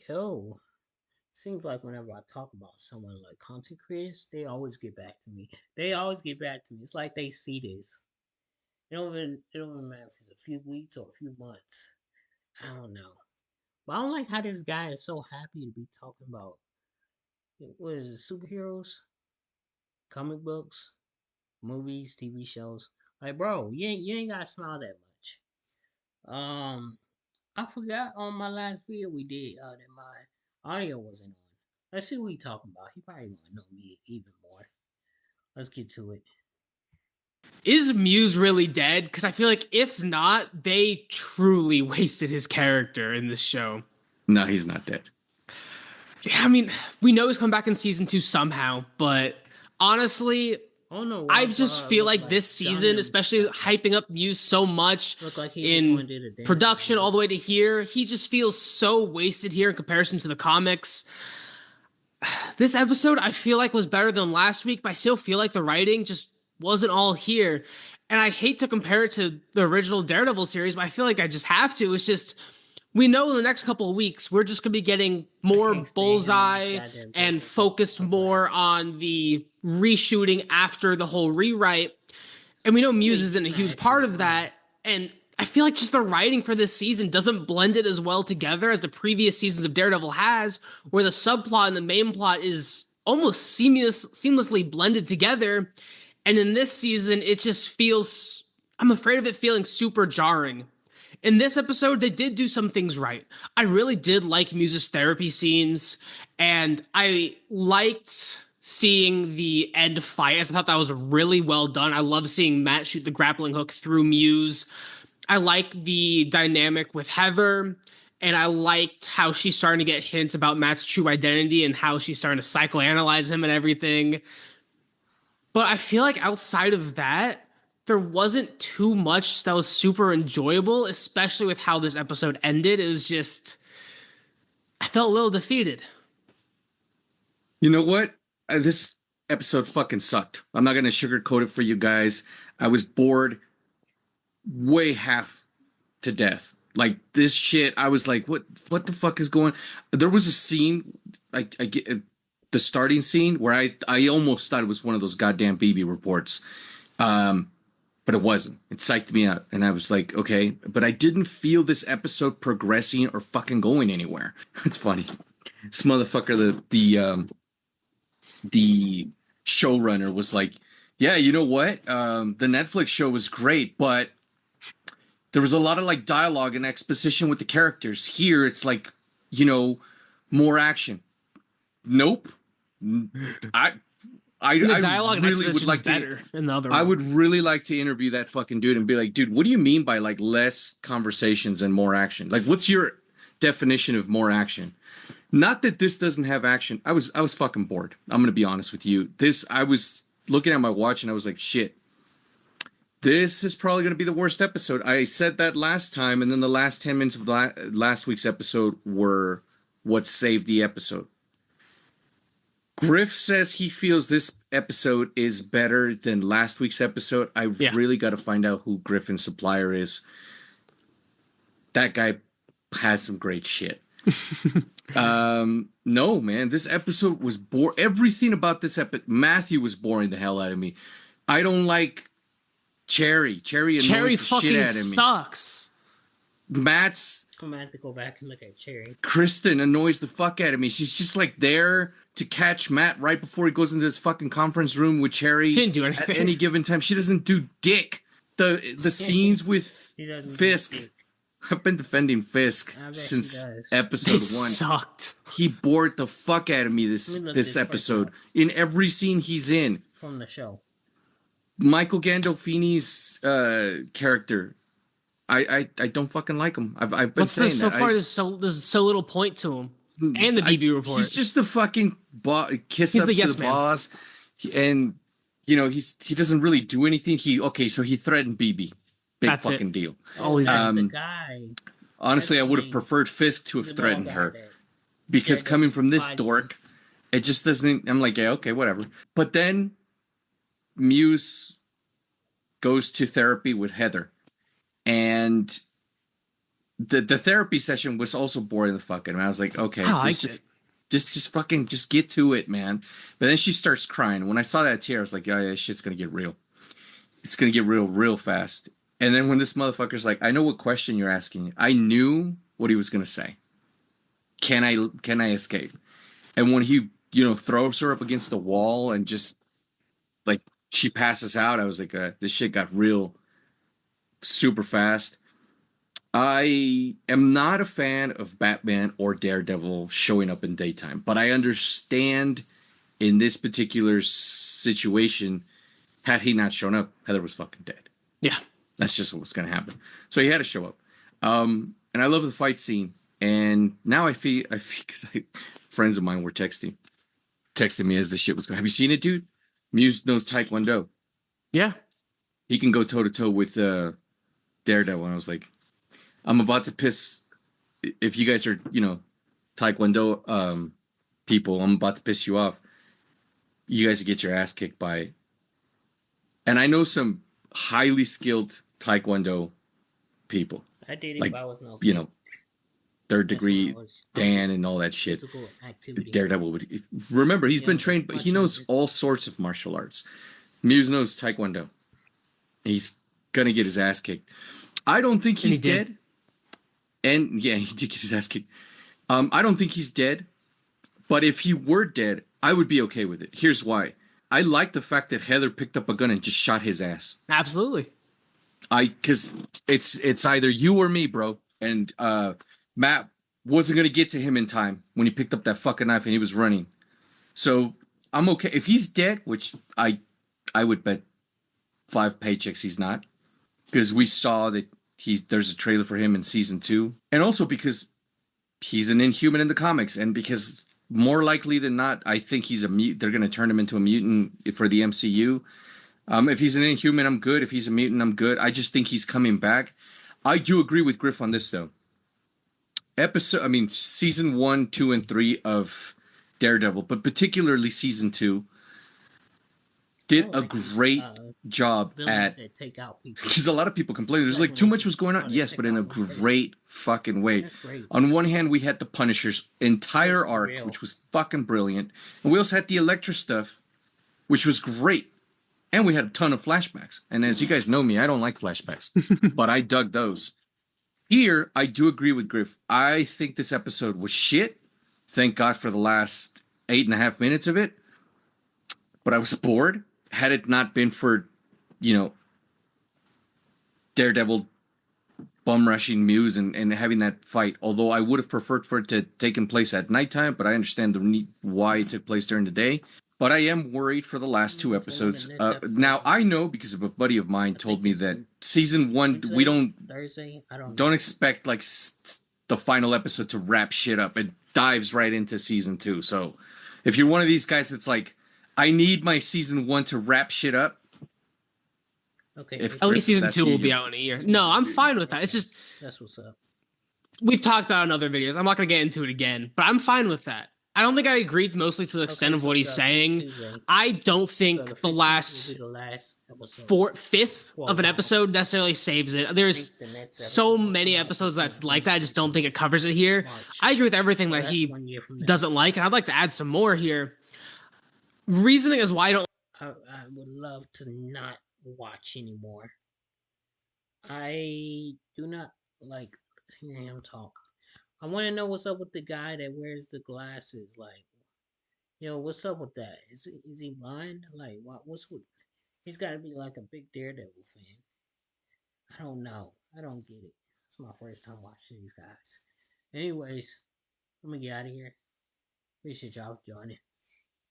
Yo, seems like whenever I talk about someone like content creators, they always get back to me. They always get back to me. It's like they see this. It don't even matter if it's a few weeks or a few months. I don't know. But I don't like how this guy is so happy to be talking about what is it, superheroes, comic books, movies, TV shows. Like, bro, you ain't gotta smile that much. I forgot on my last video we did that my audio wasn't on. Let's see what he talking about. He probably wanna know me even more. Let's get to it. Is Muse really dead? Because I feel like if not, they truly wasted his character in this show. No, he's not dead. Yeah, I mean, we know he's coming back in season two somehow, but honestly, I don't know I why, just bro. feel Look like like this John season, them just especially got busted. hyping up Muse so much Look like he just in went and did a dance or production something. all the way to here, he just feels so wasted here in comparison to the comics. This episode I feel like was better than last week, but I still feel like the writing just wasn't all here. And I hate to compare it to the original Daredevil series, but I feel like I just have to. It's just we know in the next couple of weeks we're just gonna be getting I more can't stand him in this bullseye goddamn and Daredevil show focused like last more week. on the reshooting after the whole rewrite. And we know Muse Really, isn't he's a not huge actually part of funny. that. And I feel like just the writing for this season doesn't blend it as well together as the previous seasons of Daredevil has, where the subplot and the main plot is almost seamlessly blended together. And in this season, it just feels, I'm afraid of it feeling super jarring. In this episode, they did do some things right. I really did like Muse's therapy scenes, and I liked seeing the end fight. I thought that was really well done. I love seeing Matt shoot the grappling hook through Muse. I like the dynamic with Heather, and I liked how she's starting to get hints about Matt's true identity and how she's starting to psychoanalyze him and everything. But I feel like outside of that, there wasn't too much that was super enjoyable, especially with how this episode ended. It was just, I felt a little defeated. You know what? This episode fucking sucked. I'm not gonna sugarcoat it for you guys. I was bored way half to death. Like this shit, I was like, what the fuck is going? There was a scene, I get the starting scene where I almost thought it was one of those goddamn BB reports. Um, but it wasn't. It psyched me out, and I was like, okay. But I didn't feel this episode progressing or fucking going anywhere. It's funny. This motherfucker, the showrunner was like, yeah, you know what? The Netflix show was great, but there was a lot of like dialogue and exposition with the characters. Here, it's like, you know, more action. Nope. I And the I dialogue and really would exposition is like to. better in the other I one. would really like to interview that fucking dude and be like, dude, what do you mean by like less conversations and more action? Like, what's your definition of more action? Not that this doesn't have action. I was fucking bored. I'm gonna be honest with you. This I was looking at my watch and I was like, shit. This is probably gonna be the worst episode. I said that last time, and then the last 10 minutes of last week's episode were what saved the episode. Griff says he feels this episode is better than last week's episode. I Yeah. really got to find out who Griffin's supplier is. That guy has some great shit. No, man, this episode was boring. Everything about this episode, Matthew was boring the hell out of me. I don't like Cherry. Cherry Cherry annoys the shit fucking out of me. sucks. Matt's I'm gonna have to go back and look at Cherry. Kristen annoys the fuck out of me. She's just like there to catch Matt right before he goes into this fucking conference room with She Cherry didn't do at anything. any given time. She doesn't do dick. The scenes with She doesn't do Fisk. dick. I've been defending Fisk I bet she since does. They episode one. sucked. He bored the fuck out of me Let me look this this person episode. up In every scene he's in, from the show. Michael Gandolfini's character, I don't fucking like him. I've been What's saying this so that. far? There's so little point to him. And the BB report. He's just the fucking kiss He's up the to yes the man. boss, and you know he doesn't really do anything. So he threatened BB, big That's it. fucking deal. That's all he's That's done. the guy. Honestly, That's I would have the- preferred Fisk to have the threatened guy her that because Daredevil coming from this finds him. dork, it just doesn't. I'm like, yeah, okay, whatever. But then Muse goes to therapy with Heather, and the therapy session was also boring the fucking. I was like, okay, I this liked it. just fucking just get to it, man. But then she starts crying. When I saw that tear, I was like, oh yeah, shit's gonna get real. It's gonna get real real fast. And then when this motherfucker's like, I know what question you're asking. I knew what he was gonna say. Can I escape? And when he throws her up against the wall and just like she passes out, I was like, this shit got real super fast. I am not a fan of Batman or Daredevil showing up in daytime, but I understand in this particular situation, had he not shown up, Heather was fucking dead. Yeah. That's just what was going to happen. So he had to show up. And I love the fight scene. And now I feel because friends of mine were texting me as the shit was going. Have you seen it, dude? Muse knows Taekwondo. Yeah. He can go toe to toe with Daredevil. And I was like, I'm about to piss. If you guys are, Taekwondo people, I'm about to piss you off. You guys get your ass kicked by. And I know some highly skilled Taekwondo people, I did it, like but I was no you fit. know, third That's when degree I was Dan just and all that shit. physical activity. Daredevil would remember he's been Younger, trained, but he much knows younger. all sorts of martial arts. Muse knows Taekwondo. He's gonna get his ass kicked. I don't think And he he's did. dead. And yeah, he did get his ass kicked. I don't think he's dead. But if he were dead, I would be okay with it. Here's why. I like the fact that Heather picked up a gun and just shot his ass. Absolutely. Because it's either you or me, bro. And Matt wasn't gonna get to him in time when he picked up that fucking knife and he was running. So I'm okay if he's dead, which I would bet 5 paychecks he's not, because we saw that there's a trailer for him in season 2, and also because he's an Inhuman in the comics, and because more likely than not, I think he's a mute. They're gonna turn him into a mutant for the MCU. If he's an Inhuman, I'm good. If he's a mutant, I'm good. I just think he's coming back. I do agree with Griff on this though. Season 1, 2, and 3 of Daredevil, but particularly season 2, I did don't a like these great job villains at. that take out people. Because a lot of people complain. There's Like like when too they much just was going on. try to Yes, take but in a out one person. great fucking way. That's great. On one hand, we had the Punisher's entire Let's be arc, real. which was fucking brilliant, and we also had the Elektra stuff, which was great. And we had a ton of flashbacks. And as you guys know me, I don't like flashbacks, but I dug those. Here, I do agree with Griff. I think this episode was shit. Thank God for the last 8.5 minutes of it. But I was bored. Had it not been for, you know, Daredevil bum rushing Muse and having that fight. Although I would have preferred for it to taken place at nighttime, but I understand why it took place during the day. But I am worried for the last 2 episodes. For when the next Now episode I is. know because of a buddy of mine I told think me it's that season 1 we Wednesday, Thursday. I don't know. expect like the final episode to wrap shit up. It dives right into season 2. So if you're one of these guys that's like, I need my season 1 to wrap shit up. Okay. If At least season that's 2 you, will be you're out in a year. No, I'm fine with that. It's just That's what's up. we've talked about it in other videos. I'm not gonna get into it again, but I'm fine with that. I don't think I agreed mostly to the extent Okay, of so what we he's got saying. Tuesday. I don't So think the the 15th will last be the last episode. fifth For a of an while. episode necessarily saves it. I There's think the next so episode will many come out episodes between that's like that. I just don't think it covers it here. March. I agree with everything So that that's he 1 year from now. doesn't like, and I'd like to add some more here. Reasoning is why I don't. I would love to not watch anymore. I do not like hearing him talk. I want to know what's up with the guy that wears the glasses. Like, what's up with that? Is he blind? Like, what's with? He's got to be like a big Daredevil fan. I don't know. I don't get it. It's my first time watching these guys. Anyways, let me get out of here. Appreciate y'all joining.